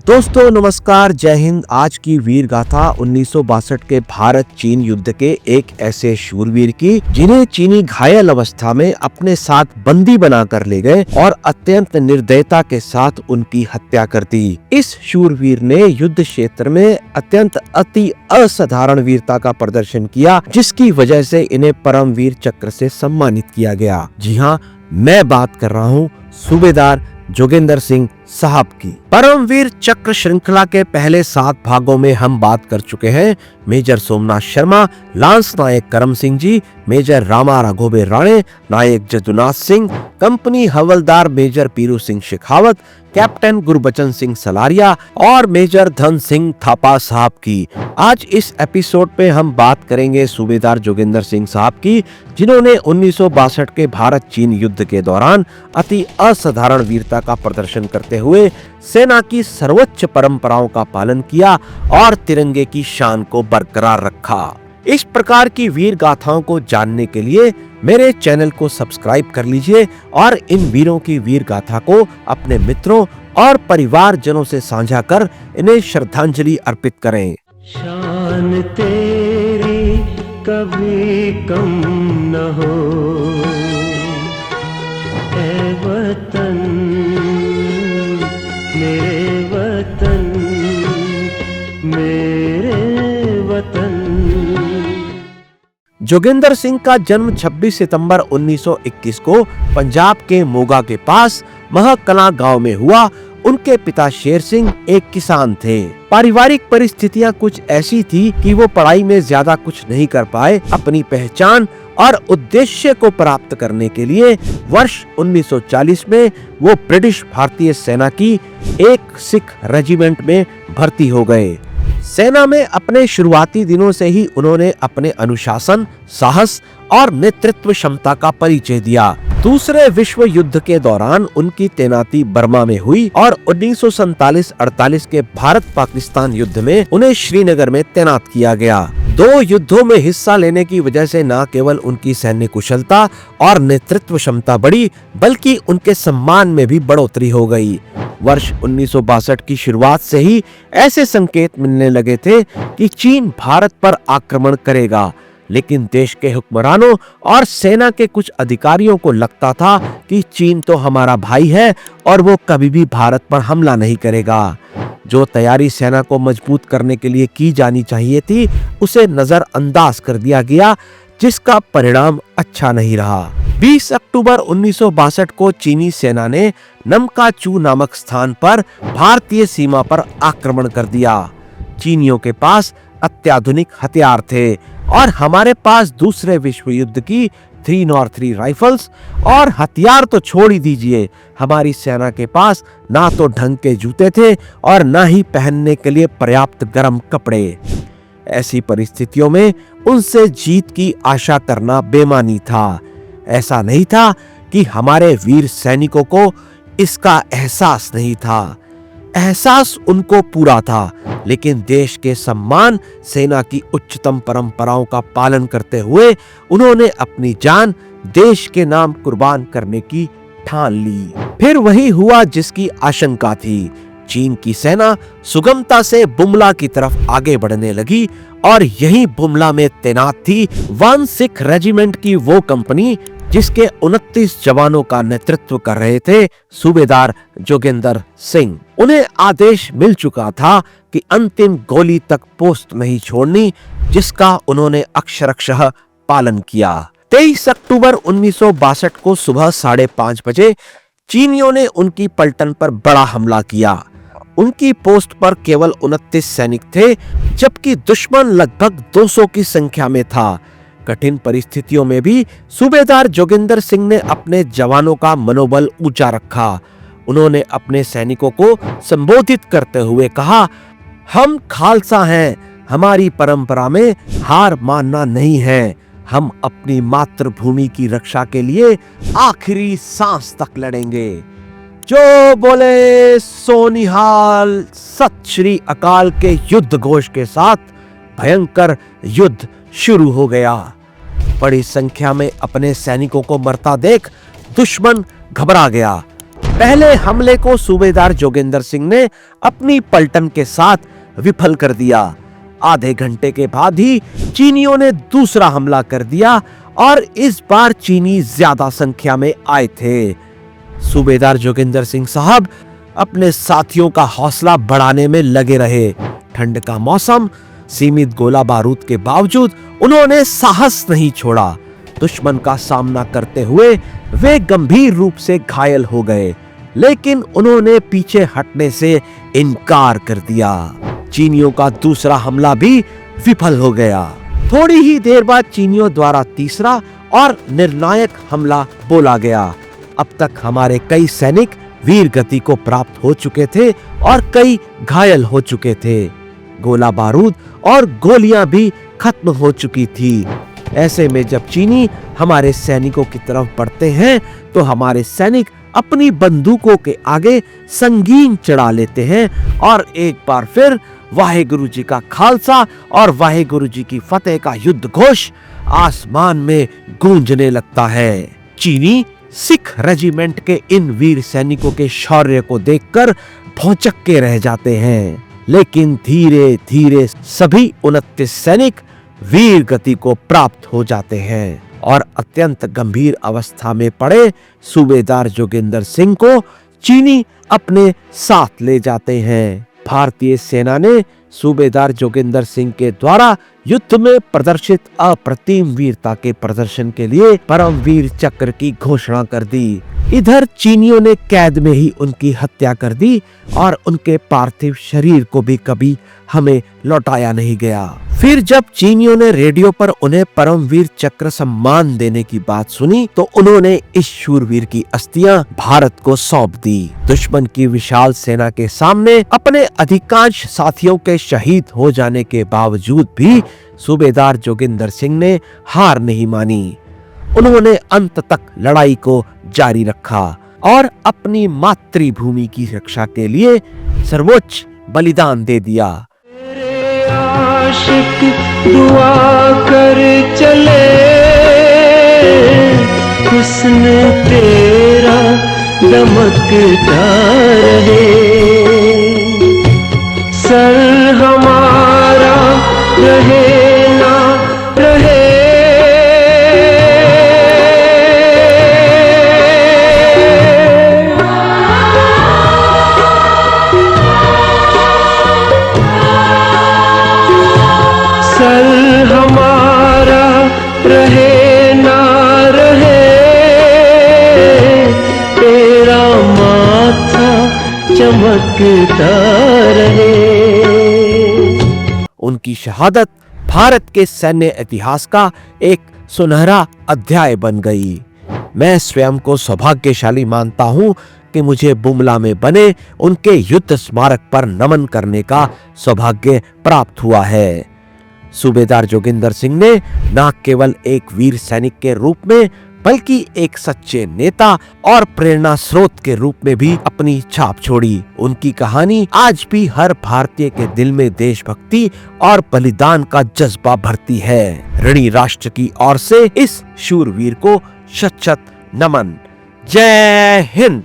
दोस्तों नमस्कार, जय हिंद। आज की वीर गाथा 1962 के भारत चीन युद्ध के एक ऐसे शूरवीर की जिन्हें चीनी घायल अवस्था में अपने साथ बंदी बनाकर ले गए और अत्यंत निर्दयता के साथ उनकी हत्या कर दी। इस शूरवीर ने युद्ध क्षेत्र में अत्यंत अति असाधारण वीरता का प्रदर्शन किया, जिसकी वजह से इन्हें परमवीर चक्र से सम्मानित किया गया। जी हाँ, मैं बात कर रहा हूँ सूबेदार जोगेंद्र सिंह साहब की। परमवीर चक्र श्रृंखला के पहले 7 भागों में हम बात कर चुके हैं। मेजर सोमनाथ शर्मा, लांस नायक करम सिंह जी, मेजर रामा राघोबे राणे, नायक जदुनाथ सिंह, कंपनी हवलदार मेजर पीरू सिंह शेखावत, कैप्टन गुरबचन सिंह सलारिया और मेजर धन सिंह थापा साहब की। आज इस एपिसोड पे हम बात करेंगे सूबेदार जोगेंद्र सिंह साहब की, जिन्होंने 1962 के भारत चीन युद्ध के दौरान अति असाधारण वीरता का प्रदर्शन करते हुए सेना की सर्वोच्च परंपराओं का पालन किया और तिरंगे की शान को बरकरार रखा। इस प्रकार की वीर गाथाओं को जानने के लिए मेरे चैनल को सब्सक्राइब कर लीजिए और इन वीरों की वीर गाथा को अपने मित्रों और परिवारजनों से साझा कर इन्हें श्रद्धांजलि अर्पित करें। शान तेरी कभी कम न हो, ऐ वतन मेरे वतन, मेरे वतन। जोगेंद्र सिंह का जन्म 26 सितंबर 1921 को पंजाब के मोगा के पास महकला गांव में हुआ। उनके पिता शेर सिंह एक किसान थे। पारिवारिक परिस्थितियां कुछ ऐसी थी कि वो पढ़ाई में ज्यादा कुछ नहीं कर पाए। अपनी पहचान और उद्देश्य को प्राप्त करने के लिए वर्ष 1940 में वो ब्रिटिश भारतीय सेना की एक सिख रेजिमेंट में भर्ती हो गए। सेना में अपने शुरुआती दिनों से ही उन्होंने अपने अनुशासन, साहस और नेतृत्व क्षमता का परिचय दिया। दूसरे विश्व युद्ध के दौरान उनकी तैनाती बर्मा में हुई और 1947-48 के भारत पाकिस्तान युद्ध में उन्हें श्रीनगर में तैनात किया गया। 2 युद्धों में हिस्सा लेने की वजह से न केवल उनकी सैन्य कुशलता और नेतृत्व क्षमता बढ़ी, बल्कि उनके सम्मान में भी बढ़ोतरी हो गई। वर्ष 1962 की शुरुआत से ही ऐसे संकेत मिलने लगे थे कि चीन भारत पर आक्रमण करेगा, लेकिन देश के हुक्मरानों और सेना के कुछ अधिकारियों को लगता था कि चीन तो हमारा भाई है और वो कभी भी भारत पर हमला नहीं करेगा। जो तैयारी सेना को मजबूत करने के लिए की जानी चाहिए थी, उसे नजरअंदाज कर दिया गया, जिसका परिणाम अच्छा नहीं रहा। 20 अक्टूबर 1962 को चीनी सेना ने नमकाचू नामक स्थान पर भारतीय सीमा पर आक्रमण कर दिया। चीनियों के पास अत्याधुनिक हथियार थे और हमारे पास दूसरे विश्व युद्ध की 303 राइफल्स और हथियार तो छोड़ ही दीजिए, हमारी सेना के पास ना तो ढंग के जूते थे और ना ही पहनने के लिए पर्याप्त गर्म कपड़े। ऐसी परिस्थितियों में उनसे जीत की आशा करना बेमानी था। ऐसा नहीं था कि हमारे वीर सैनिकों को इसका एहसास नहीं था। एहसास उनको पूरा था, लेकिन देश के सम्मान, सेना की उच्चतम परंपराओं का पालन करते हुए उन्होंने अपनी जान देश के नाम कुर्बान करने की ठान ली। फिर वही हुआ जिसकी आशंका थी। चीन की सेना सुगमता से बुमला की तरफ आगे बढ़ने लगी और यही बुमला में तैनात थी 1 सिख रेजिमेंट की वो कंपनी जिसके 29 जवानों का नेतृत्व कर रहे थे सूबेदार जोगेंद्र सिंह। उन्हें आदेश मिल चुका था कि अंतिम गोली तक पोस्ट नहीं छोड़नी, जिसका उन्होंने अक्षरशः पालन किया। 23 अक्टूबर 1962 को सुबह 5:30 बजे चीनियों ने उनकी पलटन पर बड़ा हमला किया। उनकी पोस्ट पर केवल 29 सैनिक थे, जबकि दुश्मन लगभग 200 की संख्या में था। कठिन परिस्थितियों में भी सूबेदार जोगेंद्र सिंह ने अपने जवानों का मनोबल ऊंचा रखा। उन्होंने अपने सैनिकों को संबोधित करते हुए कहा, हम खालसा हैं, हमारी परंपरा में हार मानना नहीं है। हम अपनी मातृभूमि की रक्षा के लिए आखिरी सांस तक लड़ेंगे। जो बोले सोनिहाल, सत श्री अकाल के युद्ध घोष के साथ भयंकर युद्ध शुरू हो गया। बड़ी संख्या में अपने सैनिकों को मरता देख दुश्मन घबरा गया। पहले हमले को सूबेदार जोगेंद्र सिंह ने अपनी पलटन के साथ विफल कर दिया। आधे घंटे के बाद ही चीनियों ने दूसरा हमला कर दिया और इस बार चीनी ज्यादा संख्या में आए थे। सूबेदार जोगेंद्र सिंह साहब अपने साथियों का हौसला बढ़ाने में लगे रहे। ठंड का मौसम, सीमित गोला बारूद के बावजूद उन्होंने साहस नहीं छोड़ा। दुश्मन का सामना करते हुए वे गंभीर रूप से घायल हो गए, लेकिन उन्होंने पीछे हटने से इनकार कर दिया। चीनियों का दूसरा हमला भी विफल हो गया। थोड़ी ही देर बाद चीनियों द्वारा तीसरा और निर्णायक हमला बोला गया। अब तक हमारे कई सैनिक वीर गति को प्राप्त हो चुके थे और कई घायल हो चुके थे। गोला बारूद और गोलियां भी खत्म हो चुकी थी। ऐसे में जब चीनी हमारे सैनिकों की तरफ बढ़ते हैं तो हमारे सैनिक अपनी बंदूकों के आगे संगीन चढ़ा लेते हैं और एक बार फिर वाहेगुरु जी का खालसा और वाहेगुरु जी की फतेह का युद्ध घोष आसमान में गूंजने लगता है। चीनी सिख रेजिमेंट के इन वीर सैनिकों के शौर्य को देखकर भौंचक के रह जाते हैं, लेकिन धीरे धीरे सभी 29 सैनिक वीर गति को प्राप्त हो जाते हैं और अत्यंत गंभीर अवस्था में पड़े सूबेदार जोगेंद्र सिंह को चीनी अपने साथ ले जाते हैं। भारतीय सेना ने सूबेदार जोगेंद्र सिंह के द्वारा युद्ध में प्रदर्शित अप्रतिम वीरता के प्रदर्शन के लिए परमवीर चक्र की घोषणा कर दी। इधर चीनियों ने कैद में ही उनकी हत्या कर दी और उनके पार्थिव शरीर को भी कभी हमें लौटाया नहीं गया। फिर जब चीनियों ने रेडियो पर उन्हें परमवीर चक्र सम्मान देने की बात सुनी तो उन्होंने इस शूरवीर की अस्थियां भारत को सौंप दी। दुश्मन की विशाल सेना के सामने अपने अधिकांश साथियों के शहीद हो जाने के बावजूद भी सूबेदार जोगेंद्र सिंह ने हार नहीं मानी। उन्होंने अंत तक लड़ाई को जारी रखा और अपनी मातृभूमि की रक्षा के लिए सर्वोच्च बलिदान दे दिया। आशिक दुआ कर चले, हुस्न तेरा दमकता रहे, सर हमारा रहे ना रहे, सर हमारा रहे ना रहे, तेरा माथा चमकता रहे। उनकी शहादत भारत के सैन्य इतिहास का एक सुनहरा अध्याय बन गई। मैं स्वयं को सौभाग्यशाली मानता हूं कि मुझे बुमला में बने उनके युद्ध स्मारक पर नमन करने का सौभाग्य प्राप्त हुआ है। सूबेदार जोगेंद्र सिंह ने न केवल एक वीर सैनिक के रूप में बल्कि एक सच्चे नेता और प्रेरणा स्रोत के रूप में भी अपनी छाप छोड़ी। उनकी कहानी आज भी हर भारतीय के दिल में देशभक्ति और बलिदान का जज्बा भरती है। ऋणी राष्ट्र की ओर से इस शूरवीर को शत शत नमन। जय हिंद।